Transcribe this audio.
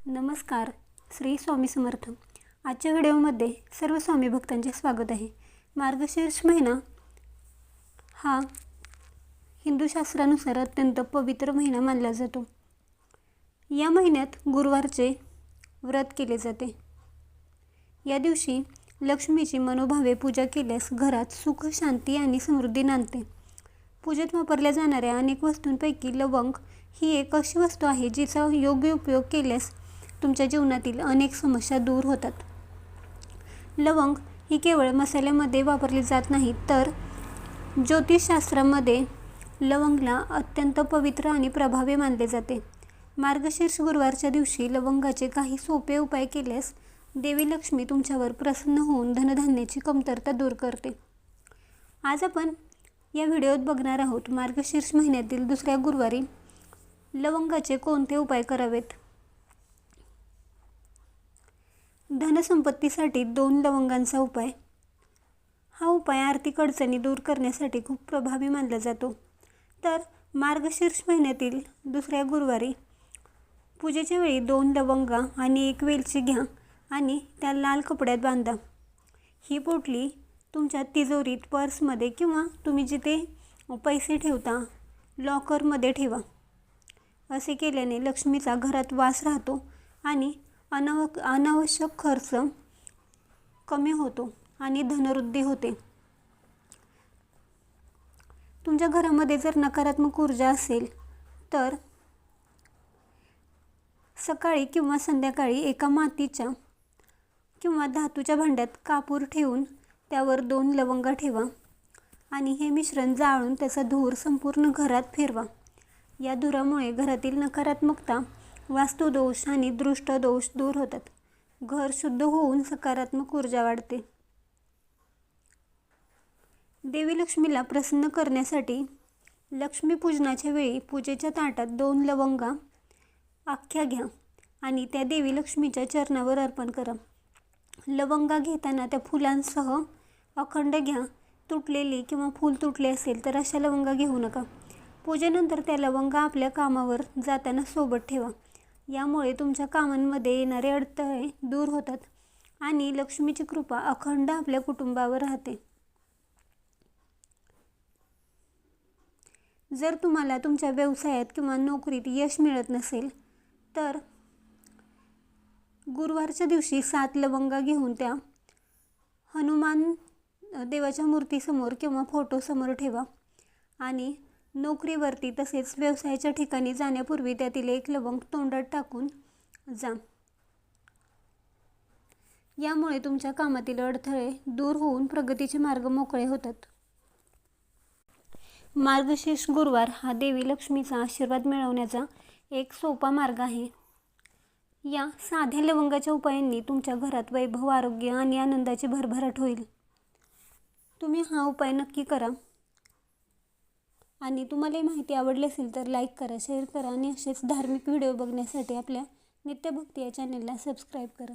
नमस्कार. श्री स्वामी समर्थ. आजच्या व्हिडिओमध्ये सर्व स्वामी भक्तांचे स्वागत आहे. मार्गशीर्ष महिना हा हिंदू शास्त्रानुसार अत्यंत पवित्र महिना मानला जातो. या महिन्यात गुरुवारचे व्रत केले जाते. या दिवशी लक्ष्मीची मनोभावे पूजा केल्यास घरात सुख, शांती आणि समृद्धी नांदते. पूजेत वापरल्या जाणाऱ्या अनेक वस्तूंपैकी लवंग ही एक अशी वस्तू आहे जिचा योग्य उपयोग केल्यास तुमच्या जीवनातील अनेक समस्या दूर होतात. लवंग ही केवळ मसाल्यामध्ये वापरली जात नाही, तर ज्योतिषशास्त्रामध्ये लवंगला अत्यंत पवित्र आणि प्रभावी मानले जाते. मार्गशीर्ष गुरुवारच्या दिवशी लवंगाचे काही सोपे उपाय केल्यास देवी लक्ष्मी तुमच्यावर प्रसन्न होऊन धनधान्याची कमतरता दूर करते. आज आपण या व्हिडिओत बघणार आहोत मार्गशीर्ष महिन्यातील दुसऱ्या गुरुवारी लवंगाचे कोणते उपाय करावेत. धनसंपत्तीसाठी 2 लवंगांचा उपाय. हा उपाय आर्थिक अडचणी दूर करण्यासाठी खूप प्रभावी मानला जातो. तर मार्गशीर्ष महिन्यातील दुसऱ्या गुरुवारी पूजेच्या वेळी 2 लवंगा आणि 1 वेलची घ्या आणि त्या लाल कपड्यात बांधा. ही पोटली तुमच्या तिजोरीत, पर्समध्ये किंवा तुम्ही जिथे पैसे ठेवता लॉकरमध्ये ठेवा. असे केल्याने लक्ष्मीचा घरात वास राहतो आणि अनावश्यक खर्च कमी होतो आणि धनवृद्धी होते. तुमच्या घरामध्ये जर नकारात्मक ऊर्जा असेल तर सकाळी किंवा संध्याकाळी एका मातीच्या किंवा धातूच्या भांड्यात कापूर ठेवून त्यावर 2 लवंगा ठेवा आणि हे मिश्रण जाळून त्याचा धूर संपूर्ण घरात फिरवा. या धुरामुळे घरातील नकारात्मकता, वास्तुदोष आणि दृष्टदोष दूर होतात. घर शुद्ध होऊन सकारात्मक ऊर्जा वाढते. देवी लक्ष्मीला प्रसन्न करण्यासाठी लक्ष्मीपूजनाच्या वेळी पूजेच्या ताटात 2 लवंगा अख्ख्या घ्या आणि त्या देवी लक्ष्मीच्या चरणावर अर्पण करा. लवंगा घेताना त्या फुलांसह अखंड घ्या. तुटलेली किंवा फूल तुटले असेल तर अशा लवंगा घेऊ नका. पूजेनंतर त्या लवंगा आपल्या कामावर जाताना सोबत ठेवा. यामुळे तुमच्या कामांमध्ये येणारे अडथळे दूर होतात आणि लक्ष्मीची कृपा अखंड आपल्या कुटुंबावर राहते. जर तुम्हाला तुमच्या व्यवसायात किंवा नोकरीत यश मिळत नसेल तर गुरुवारच्या दिवशी 7 लवंगा घेऊन त्या हनुमान देवाच्या मूर्तीसमोर किंवा फोटोसमोर ठेवा आणि नोकरीवरती तसेच व्यवसायाच्या ठिकाणी जाण्यापूर्वी त्यातील 1 लवंग तोंडात टाकून जा. यामुळे तुमच्या कामातील अडथळे दूर होऊन प्रगतीचे मार्ग मोकळे होतात. मार्गशीर्ष गुरुवार हा देवी लक्ष्मीचा आशीर्वाद मिळवण्याचा एक सोपा मार्ग आहे. या साध्या लवंगाच्या उपायांनी तुमच्या घरात वैभव, आरोग्य आणि आनंदाची भरभराट होईल. तुम्ही हा उपाय नक्की करा आणि तुम्हाला ही माहिती आवडली असेल तर लाईक करा, शेअर करा आणि असेच धार्मिक व्हिडिओ बघण्यासाठी आपल्या नित्यभक्ती या चॅनलला सबस्क्राईब करा.